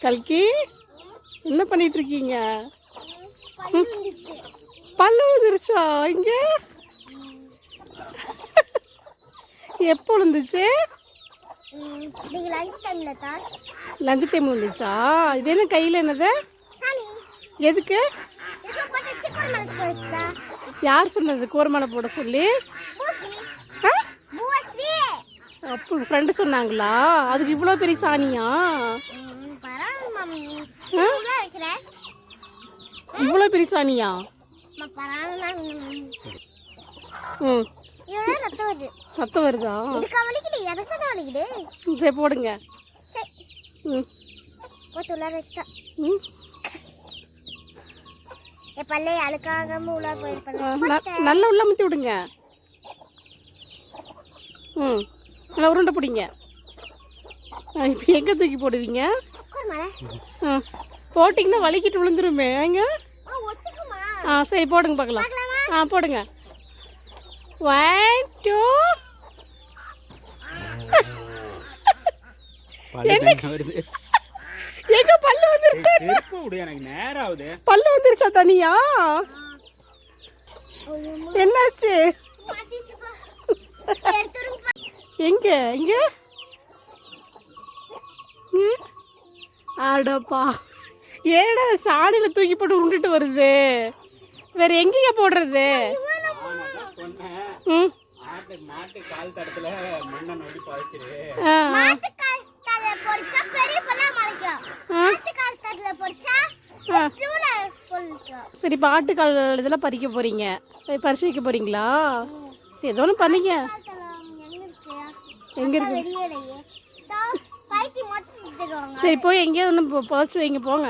கல்கி என்ன பண்ணிட்டு இருக்கீங்க? பல்லு விழுந்துருச்சா? இங்க எப்போ விழுந்துச்சு? லஞ்ச் டைம் விழுந்துச்சா? இது என்ன கையில் என்னது? எதுக்கு? யார் சொன்னது கூரமலை போட சொல்லி? அப்போ ஃப்ரெண்டு சொன்னாங்களா? அதுக்கு இவ்வளோ பெரிய சாணியா? இவ்வளோ பெரிய சாணியா? ம் ரத்தம் வருதா? சரி போடுங்க. ம் ம் நல்லா உள்ள முத்தி விடுங்க. ம் நல்லா உருண்டை பிடிங்க. இப்போ எங்கே தூக்கி போடுவீங்க? போட்டிங்கன்னா வலிக்கிட்டு விழுந்துருமே. எங்க? சரி போடுங்க பார்க்கலாம். போடுங்க. 1 2 எங்க பல்லு வந்துருச்சு? பல்லு வந்துருச்சா தனியா? என்னாச்சு? எங்க எங்க? ஆடப்பா, ஏடா சாணியில தூக்கி போட்டு உருண்டுட்டு வருது. வேற எங்கேங்க போடுறது? சரி, பாட்டுக்கால் இதெல்லாம் பறிக்க போறீங்க, பறிச்சு வைக்க போறீங்களா? சரி, ஏதோ ஒன்று பண்ணிக்க. எங்க இருக்கு? சரி, போய் எங்கேயோ ஒன்று பறிச்சு வைங்க, போங்க.